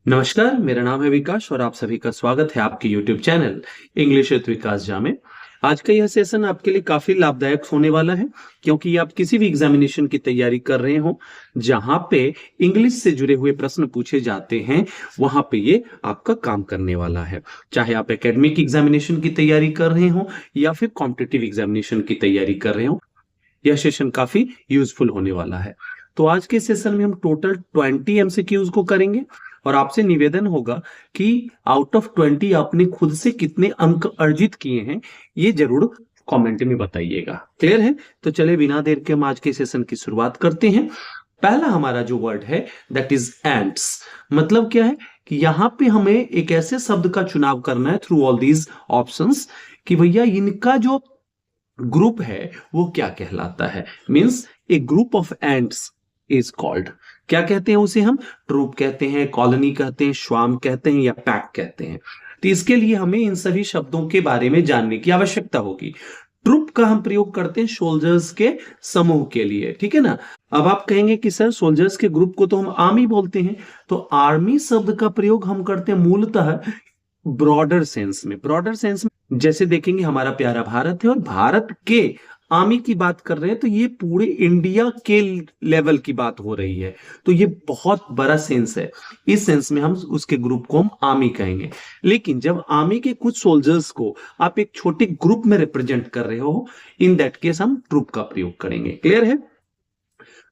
नमस्कार, मेरा नाम है विकास और आप सभी का स्वागत है आपके YouTube चैनल इंग्लिश विद विकास जा में। आज का यह सेशन आपके लिए काफी लाभदायक होने वाला है क्योंकि आप किसी भी एग्जामिनेशन की तैयारी कर रहे हो जहां पे इंग्लिश से जुड़े हुए प्रश्न पूछे जाते हैं, वहां पे ये आपका काम करने वाला है। चाहे आप एकेडमिक एग्जामिनेशन की तैयारी कर रहे हो या फिर कॉम्पिटिटिव एग्जामिनेशन की तैयारी कर रहे हो, यह सेशन काफी यूजफुल होने वाला है। तो आज के सेशन में हम टोटल 20 एमसीक्यूज को करेंगे और आपसे निवेदन होगा कि आउट ऑफ 20 आपने खुद से कितने अंक अर्जित किए हैं, ये जरूर कमेंट में बताइएगा। क्लियर है? तो चले बिना देर के हम आज के सेशन की शुरुआत करते हैं। पहला हमारा जो वर्ड है दैट इज एंट्स। मतलब क्या है कि यहां पे हमें एक ऐसे शब्द का चुनाव करना है थ्रू ऑल दीज ऑप्शंस कि भैया इनका जो ग्रुप है वो क्या कहलाता है। Means A group of ants is called, क्या कहते हैं उसे हम? ट्रूप कहते हैं, कॉलोनी कहते हैं, स्वार्म कहते हैं या पैक कहते हैं। तो इसके लिए हमें इन सभी शब्दों के बारे में जानने की आवश्यकता होगी। ट्रूप का हम प्रयोग करते हैं सोल्जर्स के समूह के लिए, ठीक है ना। अब आप कहेंगे कि सर सोल्जर्स के ग्रुप को तो हम आर्मी बोलते हैं, तो आर्मी शब्द का प्रयोग हम करते हैं मूलतः ब्रॉडर सेंस में। ब्रॉडर सेंस में जैसे देखेंगे हमारा प्यारा भारत है और भारत के आर्मी की बात कर रहे हैं, तो ये पूरे इंडिया के लेवल की बात हो रही है, तो ये बहुत बड़ा सेंस है। इस सेंस में हम उसके ग्रुप को हम आर्मी कहेंगे। लेकिन जब आर्मी के कुछ सोल्जर्स को आप एक छोटे ग्रुप में रिप्रेजेंट कर रहे हो, इन दैट केस हम ट्रूप का प्रयोग करेंगे। क्लियर है?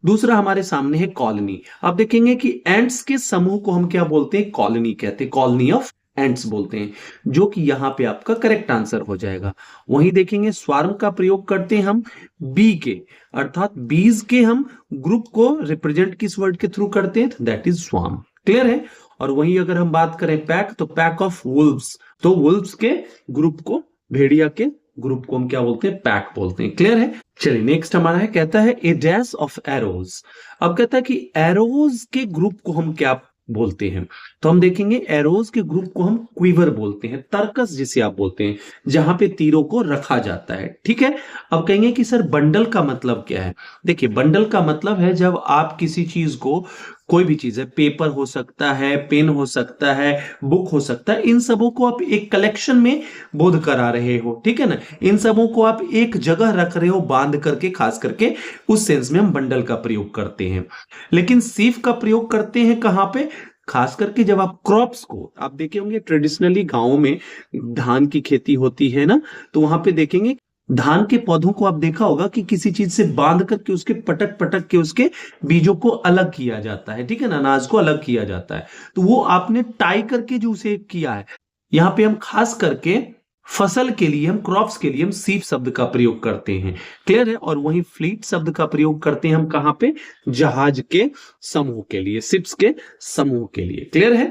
दूसरा हमारे सामने है कॉलोनी। आप देखेंगे कि एंट्स के समूह को हम क्या बोलते हैं? कॉलोनी कहते हैं, कॉलोनी ऑफ एंट्स बोलते हैं, जो कि यहां पे आपका करेक्ट आंसर हो जाएगा। वहीं देखेंगे स्वार्म का प्रयोग करते हैं हम बी के, अर्थात बीज के हम ग्रुप को रिप्रेजेंट किस वर्ड के थ्रू करते हैं? That is swarm. क्लियर है? और वहीं अगर हम बात करें पैक, तो पैक ऑफ वुल्व्स, तो वुल्व्स के ग्रुप को, भेड़िया के ग्रुप को हम क्या बोलते हैं? पैक बोलते हैं। क्लियर है? चलिए नेक्स्ट हमारा है, कहता है ए डैश ऑफ एरोज। अब कहता है कि एरोज के ग्रुप को हम क्या बोलते हैं? तो हम देखेंगे एरोज के ग्रुप को हम क्वीवर बोलते हैं, तरकस जिसे आप बोलते हैं, जहां पे तीरों को रखा जाता है। ठीक है? अब कहेंगे कि सर बंडल का मतलब क्या है? देखिए बंडल का मतलब है जब आप किसी चीज को, कोई भी चीज है, पेपर हो सकता है, पेन हो सकता है, बुक हो सकता है, इन सबों को आप एक कलेक्शन में बोध करा रहे हो। ठीक है ना? इन सबों को आप एक जगह रख रहे हो बांध करके, खास करके उस सेंस में हम बंडल का प्रयोग करते हैं। लेकिन सीफ का प्रयोग करते हैं कहां पे? खास करके जब आप क्रॉप्स को, आप देखे होंगे ट्रेडिशनली गांवों में धान की खेती होती है ना, तो वहां पे देखेंगे धान के पौधों को आप देखा होगा कि किसी चीज से बांध करके उसके पटक पटक के उसके बीजों को अलग किया जाता है। ठीक है ना? अनाज को अलग किया जाता है, तो वो आपने टाई करके जो उसे किया है। यहां पे हम खास करके फसल के लिए, हम क्रॉप्स के लिए हम सीप शब्द का प्रयोग करते हैं। क्लियर है? और वहीं फ्लीट शब्द का प्रयोग करते हैं हम कहां पे? जहाज के समूह के लिए, शिप्स के समूह के लिए। क्लियर है?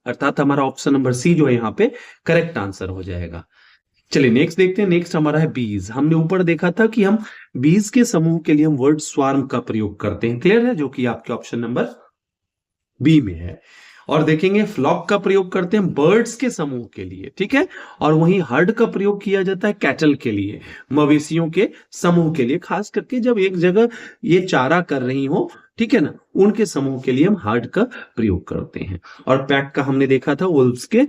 अर्थात हमारा ऑप्शन नंबर सी जो है यहाँ पे करेक्ट आंसर हो जाएगा। चलिए नेक्स्ट देखते हैं। नेक्स्ट हमारा है बीज। हमने ऊपर देखा था कि हम बीज के समूह के लिए हम वर्ड स्वार्म का प्रयोग करते हैं। क्लियर है? जो कि आपके ऑप्शन नंबर बी में है। और देखेंगे फ्लॉक का प्रयोग करते हैं बर्ड्स के समूह के लिए। ठीक है? और वहीं हर्ड का प्रयोग किया जाता है कैटल के लिए, मवेशियों के समूह के लिए, खास करके जब एक जगह ये चारा कर रही हो, ठीक है ना, उनके समूह के लिए हम हर्ड का प्रयोग करते हैं। और पैक का हमने देखा था वुल्व्स के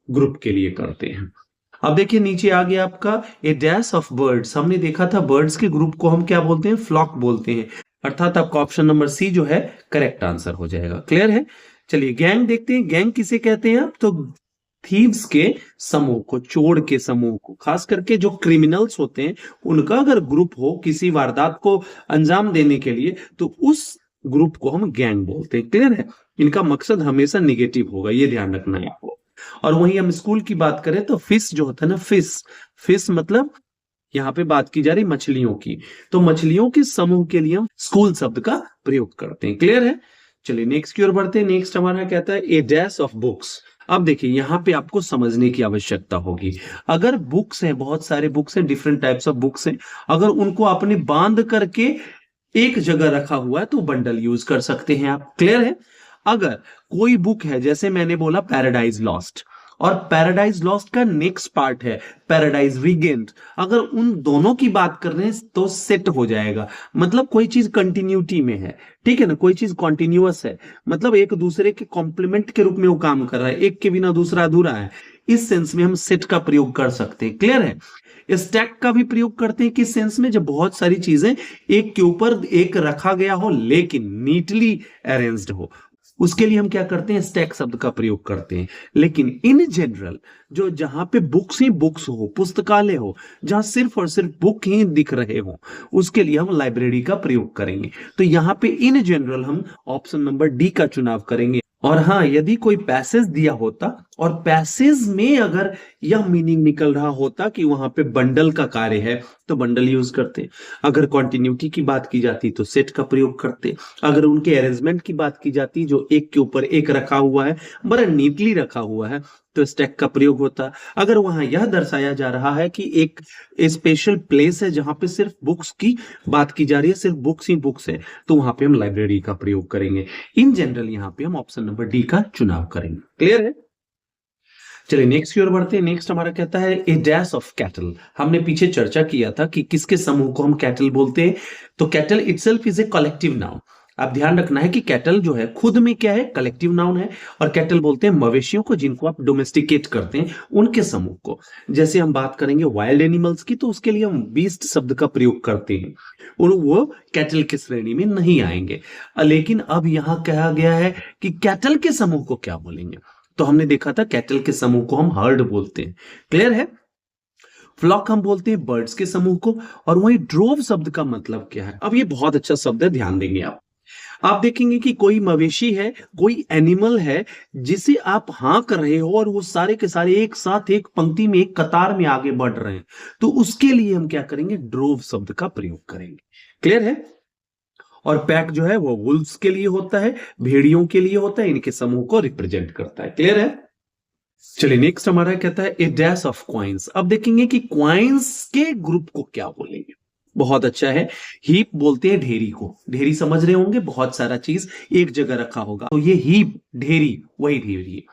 ग्रुप के लिए करते हैं। अब देखिए नीचे आ गया आपका ए डैश ऑफ बर्ड्स। हमने देखा था बर्ड्स के ग्रुप को हम क्या बोलते हैं? फ्लॉक बोलते हैं। अर्थात आपका ऑप्शन नंबर सी जो है करेक्ट आंसर हो जाएगा। क्लियर है? चलिए गैंग देखते हैं। गैंग किसे कहते हैं? आप तो थीव्स के समूह को, चोर के समूह को, खास करके जो क्रिमिनल्स होते हैं उनका अगर ग्रुप हो किसी वारदात को अंजाम देने के लिए, तो उस ग्रुप को हम गैंग बोलते हैं। क्लियर है? इनका मकसद हमेशा निगेटिव होगा, ये ध्यान रखना है आपको। और वहीं हम स्कूल की बात करें तो फिश जो होता है ना, फिश, फिश मतलब यहाँ पे बात की जा रही मछलियों की, तो मछलियों के समूह के लिए हम स्कूल शब्द का प्रयोग करते हैं। क्लियर है? चलिए नेक्स्ट की ओर बढ़ते हैं। नेक्स्ट हमारा कहता है ए डैश ऑफ बुक्स। अब देखिए यहां पे आपको समझने की आवश्यकता होगी। अगर बुक्स हैं, बहुत सारे बुक्स हैं, डिफरेंट टाइप्स ऑफ बुक्स हैं, अगर उनको आपने बांध करके एक जगह रखा हुआ है तो बंडल यूज कर सकते हैं आप। क्लियर है? अगर कोई बुक है, जैसे मैंने बोला पैराडाइज लॉस्ट, और पैराडाइज लॉस्ट का नेक्स्ट पार्ट है पैराडाइज रीगेन्ड। अगर उन दोनों की बात कर रहे हैं तो सेट हो जाएगा, मतलब कोई चीज कंटिन्यूटी में है, ठीक है ना, कोई चीज कॉन्टिन्यूअस है, मतलब एक दूसरे के कॉम्प्लीमेंट के रूप में वो काम कर रहा है, एक के बिना दूसरा अधूरा है। इस सेंस में हम सेट का प्रयोग कर सकते हैं। क्लियर है? स्टैक का भी प्रयोग करते हैं किस सेंस में, जब बहुत सारी चीजें एक के ऊपर एक रखा गया हो लेकिन नीटली अरेंज्ड हो, उसके लिए हम क्या करते हैं, स्टैक शब्द का प्रयोग करते हैं। लेकिन इन जनरल जो जहां पे बुक्स ही बुक्स हो, पुस्तकालय हो, जहां सिर्फ और सिर्फ बुक ही दिख रहे हो, उसके लिए हम लाइब्रेरी का प्रयोग करेंगे। तो यहां पे इन जनरल हम ऑप्शन नंबर डी का चुनाव करेंगे। और हाँ, यदि कोई पैसेज दिया होता और पैसेज में अगर यह मीनिंग निकल रहा होता कि वहां पे बंडल का कार्य है तो बंडल यूज करते, अगर कॉन्टिन्यूटी की बात की जाती तो सेट का प्रयोग करते, अगर उनके अरेंजमेंट की बात की जाती जो एक के ऊपर एक रखा हुआ है, बड़ा नीटली रखा हुआ है, तो स्टैक का प्रयोग होता। अगर वहां यह दर्शाया जा रहा है कि एक स्पेशल प्लेस है जहां पे सिर्फ बुक्स की बात की जा रही है, सिर्फ बुक्स ही बुक्स है, तो वहां पे हम लाइब्रेरी का प्रयोग करेंगे। इन जनरल यहां पे हम ऑप्शन नंबर डी का चुनाव करेंगे। क्लियर है? चलिए नेक्स्ट की ओर बढ़ते हैं। नेक्स्ट हमारा कहता है ए डैश ऑफ कैटल। हमने पीछे चर्चा किया था कि किसके समूह को हम कैटल बोलते हैं, तो cattle itself is a collective noun. आप ध्यान रखना है कि कैटल जो है खुद में क्या है, कलेक्टिव नाउन है, और कैटल बोलते हैं मवेशियों को जिनको आप डोमेस्टिकेट करते हैं उनके समूह को। जैसे हम बात करेंगे वाइल्ड एनिमल्स की तो उसके लिए हम बीस्ट शब्द का प्रयोग करते हैं, और वो कैटल की श्रेणी में नहीं आएंगे। लेकिन अब यहां कहा गया है कि कैटल के समूह को क्या बोलेंगे, तो हमने देखा था कैटल के समूह को हम हर्ड बोलते हैं। क्लियर है? फ्लॉक हम बोलते हैं बर्ड्स के समूह को। और वही ड्रोव शब्द का मतलब क्या है, अब ये बहुत अच्छा शब्द है, ध्यान देंगे आप देखेंगे कि कोई मवेशी है, कोई एनिमल है जिसे आप हाँ कर रहे हो और वो सारे के सारे एक साथ एक पंक्ति में एक कतार में आगे बढ़ रहे हैं, तो उसके लिए हम क्या करेंगे, ड्रोव शब्द का प्रयोग करेंगे। क्लियर है? और पैक जो है वो वुल्व्स के लिए होता है, भेड़ियों के लिए होता है, इनके समूह को रिप्रेजेंट करता है। क्लियर है? चलिए नेक्स्ट हमारा कहता है ए डैश ऑफ क्वाइंस। अब देखेंगे कि क्वाइंस के ग्रुप को क्या बोलेंगे। बहुत अच्छा है, हीप बोलते हैं ढेरी को। ढेरी समझ रहे होंगे, बहुत सारा चीज एक जगह रखा होगा, तो ये हीप ढेरी, वही ढेरी।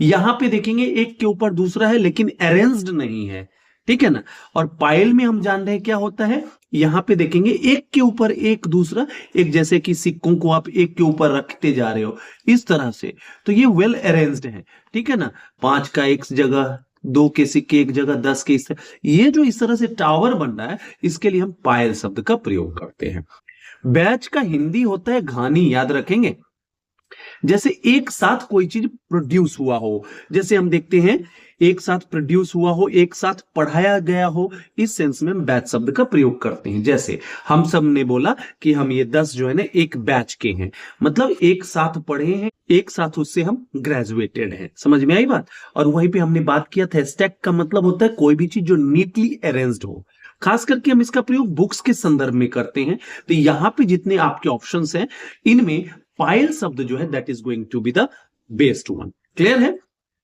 यहां पे देखेंगे एक के ऊपर दूसरा है लेकिन अरेंज्ड नहीं है, ठीक है ना। और पाइल में हम जान रहे हैं क्या होता है, यहां पे देखेंगे एक के ऊपर एक दूसरा, एक जैसे कि सिक्कों को आप एक के ऊपर रखते जा रहे हो इस तरह से, तो ये वेल अरेंज्ड है, ठीक है ना। 5 का एक जगह, 2 के सिक्के एक जगह, 10 के इस तरह, ये जो इस तरह से टावर बन रहा है, इसके लिए हम पायल शब्द का प्रयोग करते हैं। बैच का हिंदी होता है घानी, याद रखेंगे। जैसे एक साथ कोई चीज प्रोड्यूस हुआ हो, जैसे हम देखते हैं एक साथ प्रोड्यूस हुआ हो, एक साथ पढ़ाया गया हो, इस सेंस में हम बैच शब्द का प्रयोग करते हैं। जैसे हम सब ने बोला कि हम ये 10 जो है ना एक बैच के हैं, मतलब एक साथ पढ़े हैं, एक साथ उससे हम ग्रेजुएटेड हैं। समझ में आई बात? और वहीं पे हमने बात किया था स्टैक का मतलब होता है कोई भी चीज जो नीटली अरेंज्ड हो। खास करके हम इसका प्रयोग बुक्स के संदर्भ में करते हैं। तो यहां पे जितने आपके ऑप्शंस हैं, इनमें पायल शब्द जो है that is going to be the best one. Clear है?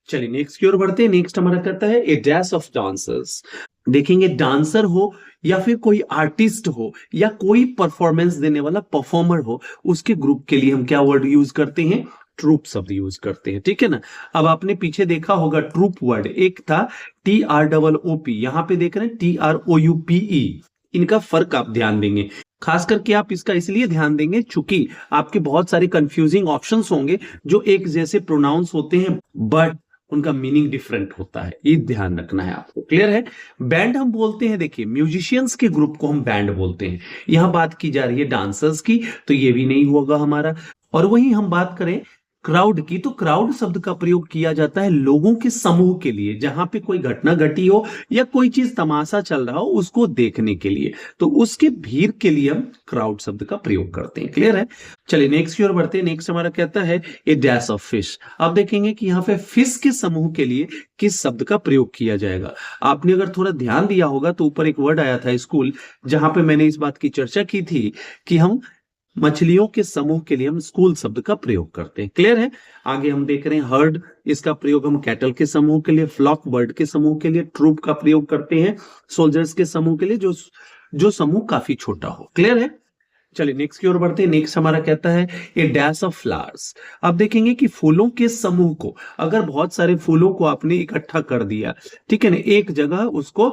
चलिए नेक्स्ट की ओर बढ़ते हैं। नेक्स्ट हमारा कहता है ए डैश ऑफ डांसर्स। देखेंगे डांसर हो या फिर कोई आर्टिस्ट हो या कोई परफॉर्मेंस देने वाला परफॉर्मर हो, उसके ग्रुप के लिए हम क्या वर्ड यूज करते हैं, ट्रूप शब्द यूज करते हैं, ठीक है ना। अब आपने पीछे देखा होगा ट्रूप वर्ड एक था TROOP, यहां पे देख रहे हैं TROUPE। इनका फर्क आप ध्यान देंगे, खास करके आप इसका इसलिए ध्यान देंगे चूंकि आपके बहुत सारे कंफ्यूजिंग ऑप्शंस होंगे जो एक जैसे प्रोनाउंस होते हैं बट उनका मीनिंग डिफरेंट होता है, ये ध्यान रखना है आपको। क्लियर है? बैंड हम बोलते हैं, देखिए म्यूजिशियंस के ग्रुप को हम बैंड बोलते हैं। यहां बात की जा रही है डांसर्स की, तो ये भी नहीं होगा हमारा। और वहीं हम बात करें क्राउड की, तो क्राउड शब्द का प्रयोग किया जाता है लोगों के समूह के लिए, जहां पे कोई घटना घटी हो या कोई चीज तमाशा चल रहा हो उसको देखने के लिए, तो उसके भीड़ के लिए हम क्राउड शब्द का प्रयोग करते हैं। क्लियर है? चलिए नेक्स्ट की ओर बढ़ते हैं। नेक्स्ट हमारा कहता है ए डैश ऑफ फिश। अब देखेंगे कि यहाँ पे फिश के समूह के लिए किस शब्द का प्रयोग किया जाएगा। आपने अगर थोड़ा ध्यान दिया होगा तो ऊपर एक वर्ड आया था स्कूल, जहां पे मैंने इस बात की चर्चा की थी कि हम मछलियों के समूह के लिए हम स्कूल शब्द का प्रयोग करते हैं। क्लियर है? आगे हम देख रहे हैं हर्ड, इसका प्रयोग हम कैटल के समूह के लिए, फ्लॉक बर्ड के समूह के लिए, ट्रूप का प्रयोग करते हैं सोल्जर्स के समूह के लिए जो समूह काफी छोटा हो। क्लियर है? चलिए नेक्स्ट की ओर बढ़ते हैं। नेक्स्ट हमारा कहता है ए डैश ऑफ फ्लावर्स। अब देखेंगे कि फूलों के समूह को, अगर बहुत सारे फूलों को आपने इकट्ठा कर दिया, ठीक है ना, एक जगह उसको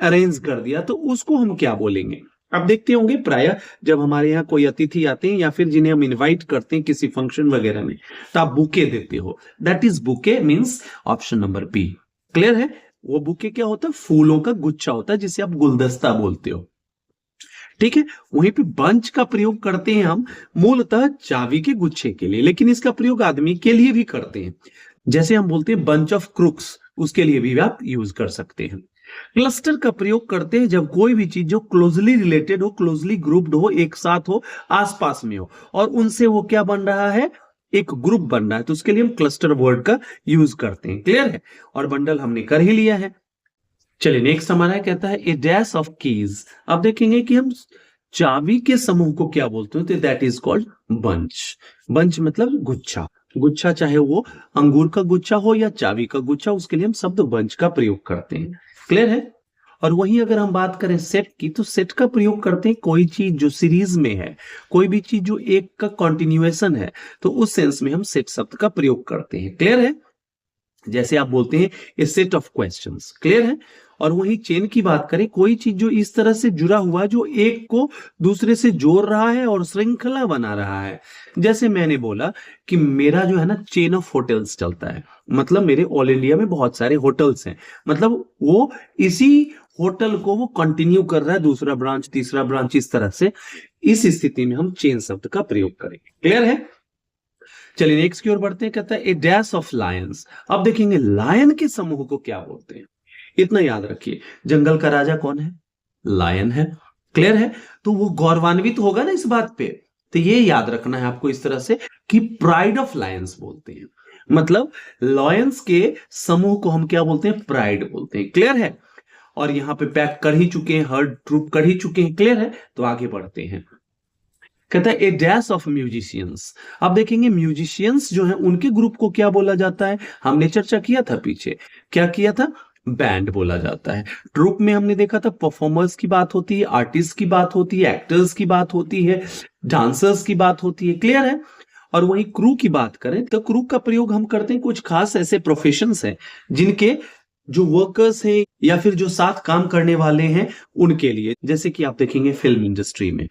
अरेंज कर दिया, तो उसको हम क्या बोलेंगे? आप देखते होंगे प्राय जब हमारे यहाँ कोई अतिथि आते हैं या फिर जिन्हें हम इनवाइट करते हैं किसी फंक्शन वगैरह में, तो आप बुके देते हो। That is bouquet means option number B. Clear है? वो बुके क्या होता है? फूलों का गुच्छा होता है, जिसे आप गुलदस्ता बोलते हो। ठीक है। वहीं पे बंच का प्रयोग करते हैं हम मूलतः चाबी के गुच्छे के लिए, लेकिन इसका प्रयोग आदमी के लिए भी करते हैं। जैसे हम बोलते हैं बंच ऑफ क्रुक्स, उसके लिए भी आप यूज कर सकते हैं। क्लस्टर का प्रयोग करते हैं जब कोई भी चीज जो क्लोजली रिलेटेड हो, क्लोजली ग्रुप्ड हो, एक साथ हो, आसपास में हो, और उनसे वो क्या बन रहा है? एक ग्रुप बन रहा है, तो उसके लिए हम क्लस्टर वर्ड का यूज करते हैं। क्लियर है? और बंडल हमने कर ही लिया है। चलिए नेक्स्ट हमारा कहता है ए डैश ऑफ कीज। अब देखेंगे कि हम चाबी के समूह को क्या बोलते हैं, तो that is called bunch. Bunch मतलब गुच्छा। गुच्छा चाहे वो अंगूर का गुच्छा हो या चाबी का गुच्छा, उसके लिए हम शब्द बंच का प्रयोग करते हैं। क्लियर है? और वहीं अगर हम बात करें सेट की, तो सेट का प्रयोग करते हैं कोई चीज जो सीरीज में है, कोई भी चीज जो एक का कंटिन्यूएशन है, तो उस सेंस में हम सेट शब्द का प्रयोग करते हैं। क्लियर है? जैसे आप बोलते हैं ए सेट ऑफ क्वेश्चंस। क्लियर है? और वहीं चेन की बात करें, कोई चीज जो इस तरह से जुड़ा हुआ है, जो एक को दूसरे से जोड़ रहा है और श्रृंखला बना रहा है। जैसे मैंने बोला कि मेरा जो है ना चेन ऑफ होटल्स चलता है, मतलब मेरे ऑल इंडिया में बहुत सारे होटल्स हैं, मतलब वो इसी होटल को वो कंटिन्यू कर रहा है, दूसरा ब्रांच, तीसरा ब्रांच, इस तरह से। इस स्थिति में हम चेन शब्द का प्रयोग करेंगे। क्लियर है? चलिए नेक्स्ट की ओर बढ़ते हैं। कहता है ए डैश ऑफ लायंस। अब देखेंगे लायन के समूह को क्या बोलते हैं। इतना याद रखिए, जंगल का राजा कौन है? लायन है। क्लियर है? तो वो गौरवान्वित होगा ना इस बात पे, तो ये याद रखना है आपको इस तरह से कि प्राइड ऑफ लायंस बोलते हैं। मतलब लॉयंस के समूह को हम क्या बोलते हैं? प्राइड बोलते हैं। क्लियर है? और यहां पे पैक कर ही चुके हैं, हर्ड ट्रूप कर ही चुके हैं। क्लियर है? तो आगे बढ़ते हैं। कहता है ए डैश ऑफ म्यूजिशियंस। अब देखेंगे म्यूजिशियंस जो है उनके ग्रुप को क्या बोला जाता है? हमने चर्चा किया था पीछे, क्या किया था? बैंड बोला जाता है। ट्रूप में हमने देखा था परफॉर्मर्स की बात होती है, आर्टिस्ट की बात होती है, एक्टर्स की बात होती है, डांसर्स की बात होती है। क्लियर है? और वहीं क्रू की बात करें तो क्रू का प्रयोग हम करते हैं कुछ खास ऐसे प्रोफेशंस हैं जिनके जो वर्कर्स हैं या फिर जो साथ काम करने वाले हैं उनके लिए। जैसे कि आप देखेंगे फिल्म इंडस्ट्री में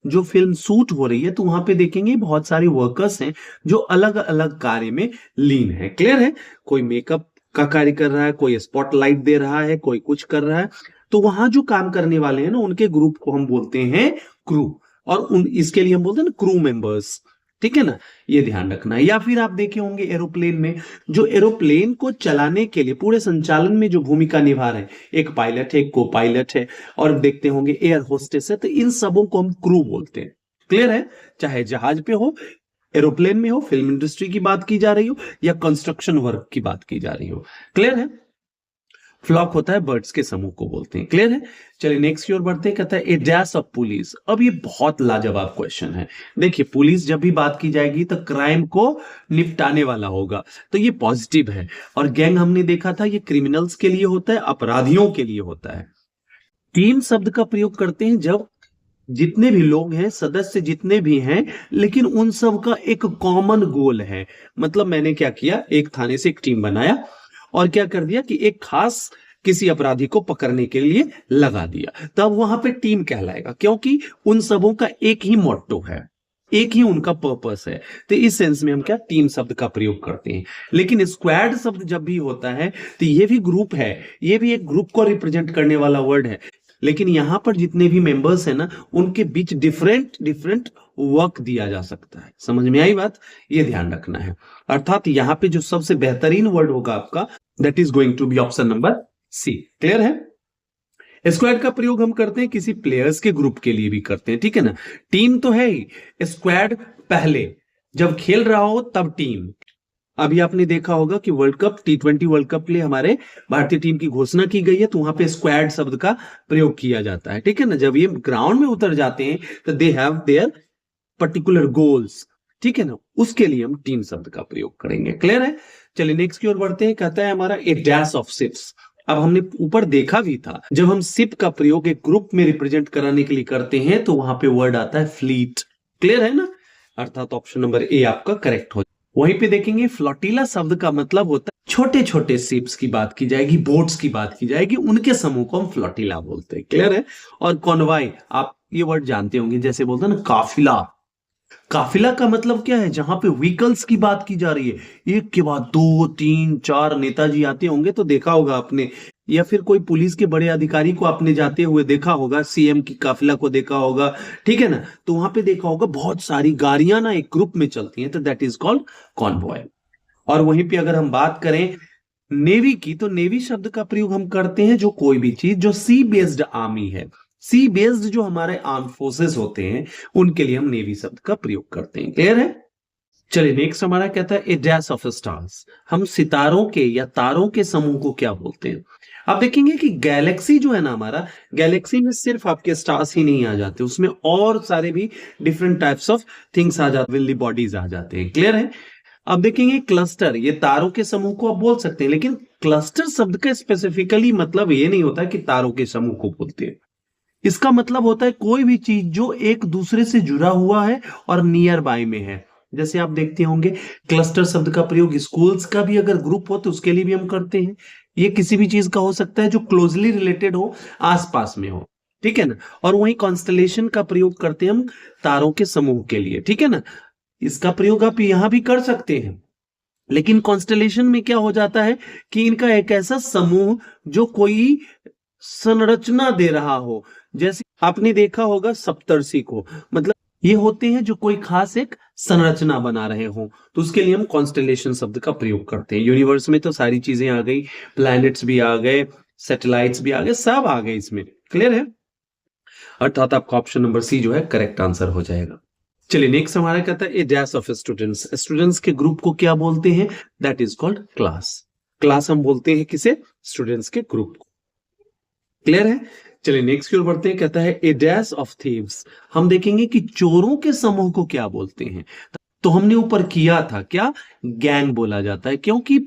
जो फिल्म शूट हो रही है, तो वहां पे देखेंगे बहुत सारे वर्कर्स हैं जो अलग अलग कार्य में लीन है। क्लियर है? कोई मेकअप का कार्य कर रहा है, कोई स्पॉटलाइट दे रहा है, कोई कुछ कर रहा है। तो वहां जो काम करने वाले हैं ना, उनके ग्रुप को हम बोलते हैं क्रू। और उन इसके लिए हम बोलते हैं ना क्रू मेंबर्स। ठीक है ना? ये ध्यान रखना है। या फिर आप देखे होंगे एरोप्लेन में, जो एरोप्लेन को चलाने के लिए पूरे संचालन में जो भूमिका निभा रहे हैं, एक पायलट है, एक को पायलट है, और देखते होंगे एयर होस्टेस है, तो इन सबों को हम क्रू बोलते हैं। क्लियर है? चाहे जहाज पे हो, एरोप्लेन में हो, फिल्म इंडस्ट्री की बात की जा रही हो, या कंस्ट्रक्शन वर्क की बात की जा रही हो। क्लियर है? फ्लॉक होता है बर्ड्स के समूह को बोलते हैं। क्लियर है? चलिए नेक्स्ट की ओर बढ़ते हैं। कहता है ए डैश ऑफ पुलिस। अब ये बहुत लाजवाब क्वेश्चन है। देखिए पुलिस जब भी बात की जाएगी तो क्राइम को निपटाने वाला होगा, तो ये पॉजिटिव है। और गैंग हमने देखा था, ये क्रिमिनल्स के लिए होता है, अपराधियों के लिए होता है। टीम शब्द का प्रयोग करते हैं जब जितने भी लोग हैं, सदस्य जितने भी हैं, लेकिन उन सब का एक कॉमन गोल है। मतलब मैंने क्या किया, एक थाने से एक टीम बनाया और क्या कर दिया कि एक खास किसी अपराधी को पकड़ने के लिए लगा दिया, तब वहां पे टीम कहलाएगा, क्योंकि उन सबों का एक ही मोट्टो है, एक ही उनका पर्पस है। तो इस सेंस में हम क्या टीम शब्द का प्रयोग करते हैं। लेकिन स्क्वाड शब्द जब भी होता है तो ये भी ग्रुप है, ये भी एक ग्रुप को रिप्रेजेंट करने वाला वर्ड है। लेकिन यहां पर जितने भी मेंबर्स हैं ना, उनके बीच डिफरेंट डिफरेंट वर्क दिया जा सकता है। समझ में आई बात? ये ध्यान रखना है। अर्थात यहां पे जो सबसे बेहतरीन वर्ड होगा आपका, that is going to be option number C. Clear है? स्क्वाड का प्रयोग हम करते हैं किसी प्लेयर्स के ग्रुप के लिए भी करते हैं। ठीक है ना? टीम तो है ही, स्क्वाड पहले जब खेल रहा हो तब टीम। अभी आपने देखा होगा कि world cup, T20 world cup के लिए हमारे भारतीय टीम की घोषणा की गई है, तो वहां पे स्क्वाड शब्द का प्रयोग किया जाता है। ठीक है ना? जब ये ग्राउंड में उतर जाते हैं तो they have their particular goals. ठीक है ना? उसके लिए हम टीम शब्द का प्रयोग करेंगे। क्लियर है? चलिए नेक्स्ट की ओर बढ़ते हैं। कहता है हमारा ए डैश ऑफ शिप्स। अब हमने ऊपर देखा भी था, जब हम शिप का प्रयोग एक ग्रुप में रिप्रेजेंट कराने के लिए करते हैं तो वहां पे वर्ड आता है फ्लीट। क्लियर है ना? अर्थात ऑप्शन नंबर ए आपका करेक्ट हो। वहीं पे देखेंगे फ्लोटिला शब्द का मतलब होता है छोटे छोटे शिप्स की बात की जाएगी, बोट्स की बात की जाएगी, उनके समूह को हम फ्लोटिला बोलते हैं। क्लियर है? और कॉन्वॉय, आप ये वर्ड जानते होंगे, जैसे बोलते हैं ना काफिला। काफिला का मतलब क्या है? जहां पे व्हीकल्स की बात की जा रही है, एक के बाद दो तीन चार नेताजी आते होंगे तो देखा होगा आपने, या फिर कोई पुलिस के बड़े अधिकारी को आपने जाते हुए देखा होगा, सीएम की काफिला को देखा होगा, ठीक है ना? तो वहां पे देखा होगा बहुत सारी गाड़ियां ना एक ग्रुप में चलती हैं, तो दैट इज कॉल्ड कॉन्वॉय। और वहीं पे अगर हम बात करें नेवी की, तो नेवी शब्द का प्रयोग हम करते हैं जो कोई भी चीज जो सी बेस्ड आर्मी है, सी बेस्ड जो हमारे आर्म फोर्सेस होते हैं, उनके लिए हम नेवी शब्द का प्रयोग करते हैं। क्लियर है? चलिए नेक्स्ट हमारा कहता है ए डैश ऑफ स्टार्स। हम सितारों के या तारों के समूह को क्या बोलते हैं? आप देखेंगे कि गैलेक्सी जो है ना हमारा, गैलेक्सी में सिर्फ आपके स्टार्स ही नहीं आ जाते, उसमें और सारे भी डिफरेंट टाइप्स ऑफ थिंग्स आ जाते, विल्ली बॉडीज आ जाते हैं। क्लियर है? अब देखेंगे क्लस्टर, ये तारों के समूह को आप बोल सकते हैं, लेकिन क्लस्टर शब्द का स्पेसिफिकली मतलब ये नहीं होता कि तारों के समूह को बोलते हैं। इसका मतलब होता है कोई भी चीज जो एक दूसरे से जुड़ा हुआ है और नियर बाय में है। जैसे आप देखते होंगे क्लस्टर शब्द का प्रयोग स्कूल्स का भी अगर ग्रुप हो तो उसके लिए भी हम करते हैं। ये किसी भी चीज का हो सकता है जो क्लोजली रिलेटेड हो, आसपास में हो, ठीक है ना? और वहीं कॉन्स्टलेशन का प्रयोग करते हैं हम तारों के समूह के लिए, ठीक है ना? इसका प्रयोग आप यहां भी कर सकते हैं, लेकिन कॉन्स्टलेशन में क्या हो जाता है कि इनका एक ऐसा समूह जो कोई संरचना दे रहा हो, जैसे आपने देखा होगा सप्तर्षि को, मतलब ये होते हैं जो कोई खास एक संरचना बना रहे हो, तो उसके लिए हम कॉन्स्टलेशन शब्द का प्रयोग करते हैं। यूनिवर्स में तो सारी चीजें आ गई, प्लैनेट्स भी आ गए, सैटेलाइट्स भी आ गए, सब आ गए इसमें। क्लियर है? अर्थात आपका ऑप्शन नंबर सी जो है करेक्ट आंसर हो जाएगा। चलिए नेक्स्ट हमारा कहता है ए डैश ऑफ स्टूडेंट्स। स्टूडेंट्स के ग्रुप को क्या बोलते हैं? That is called class. Class हम बोलते हैं किसे? स्टूडेंट्स के ग्रुप को। क्लियर है? चलिए नेक्स्ट की ओर बढ़ते हैं। कहता है ए डैश ऑफ थीव्स। हम देखेंगे कि चोरों के समूह को क्या बोलते हैं। तो हमने ऊपर किया था क्या, गैंग बोला जाता है, क्योंकि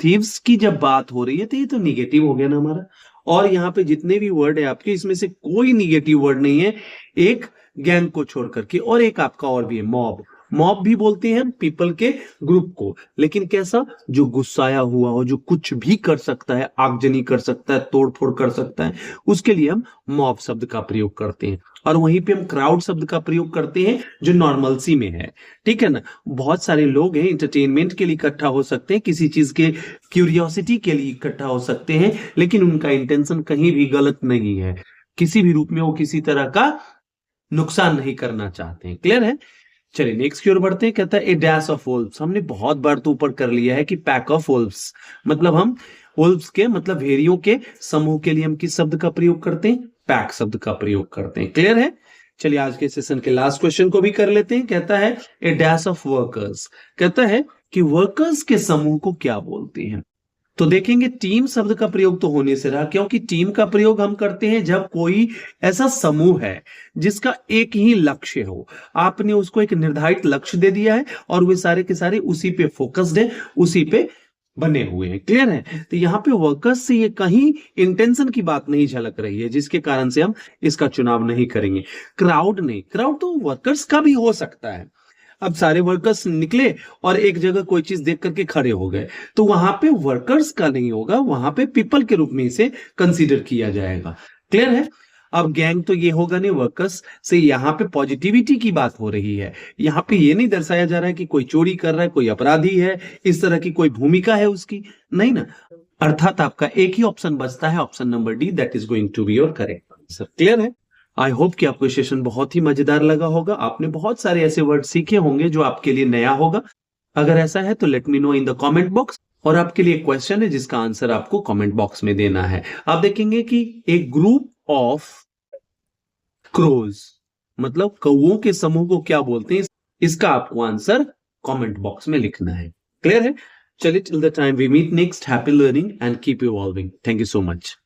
थीव्स की जब बात हो रही है तो ये तो निगेटिव हो गया ना हमारा। और यहाँ पे जितने भी वर्ड है आपके, इसमें से कोई निगेटिव वर्ड नहीं है, एक गैंग को छोड़ करके। और एक आपका और भी है मॉब। मॉब भी बोलते हैं हम पीपल के ग्रुप को, लेकिन कैसा? जो गुस्साया हुआ हो, जो कुछ भी कर सकता है, आगजनी कर सकता है, तोड़फोड़ कर सकता है, उसके लिए हम मॉब शब्द का प्रयोग करते हैं। और वहीं पे हम क्राउड शब्द का प्रयोग करते हैं जो नॉर्मलसी में है, ठीक है ना? बहुत सारे लोग हैं, इंटरटेनमेंट के लिए इकट्ठा हो सकते हैं, किसी चीज के क्यूरियोसिटी के लिए इकट्ठा हो सकते हैं, लेकिन उनका इंटेंशन कहीं भी गलत नहीं है, किसी भी रूप में वो किसी तरह का नुकसान नहीं करना चाहते हैं। क्लियर है? चलिए नेक्स्ट की ओर बढ़ते हैं। कहता है ए डैश ऑफ वोल्व्स। हमने बहुत बार तो ऊपर कर लिया है कि पैक ऑफ वोल्व्स, मतलब हम वोल्व्स के मतलब भेड़ियों के समूह के लिए हम किस शब्द का प्रयोग करते हैं? पैक शब्द का प्रयोग करते हैं। क्लियर है? चलिए आज के सेशन के लास्ट क्वेश्चन को भी कर लेते हैं। कहता है ए डैश ऑफ वर्कर्स। कहता है कि वर्कर्स के समूह को क्या बोलते हैं? तो देखेंगे टीम शब्द का प्रयोग तो होने से रहा, क्योंकि टीम का प्रयोग हम करते हैं जब कोई ऐसा समूह है जिसका एक ही लक्ष्य हो, आपने उसको एक निर्धारित लक्ष्य दे दिया है और वे सारे के सारे उसी पे फोकस्ड है, उसी पे बने हुए हैं। क्लियर है? तो यहाँ पे वर्कर्स से ये कहीं इंटेंशन की बात नहीं झलक रही है, जिसके कारण से हम इसका चुनाव नहीं करेंगे। क्राउड नहीं, क्राउड तो वर्कर्स का भी हो सकता है। अब सारे वर्कर्स निकले और एक जगह कोई चीज देख करके खड़े हो गए, तो वहां पे वर्कर्स का नहीं होगा, वहां पे पीपल के रूप में इसे कंसीडर किया जाएगा। क्लियर है? अब गैंग तो ये होगा नहीं, वर्कर्स से यहाँ पे पॉजिटिविटी की बात हो रही है। यहाँ पे ये नहीं दर्शाया जा रहा है कि कोई चोरी कर रहा है, कोई अपराधी है, इस तरह की कोई भूमिका है उसकी, नहीं ना। अर्थात आपका एक ही ऑप्शन बचता है, option number D, that is going to be your correct answer. Clear है? आई होप कि आपको सेशन बहुत ही मजेदार लगा होगा। आपने बहुत सारे ऐसे वर्ड सीखे होंगे जो आपके लिए नया होगा। अगर ऐसा है तो let me know in the comment box. और आपके लिए क्वेश्चन है जिसका आंसर आपको कमेंट बॉक्स में देना है। आप देखेंगे कि एक ग्रुप ऑफ क्रोज, मतलब कौओं के समूह को क्या बोलते हैं, इसका आपको आंसर कमेंट बॉक्स में लिखना है। क्लियर है? चलिए till the time we meet next, happy learning and keep evolving. Thank you so much.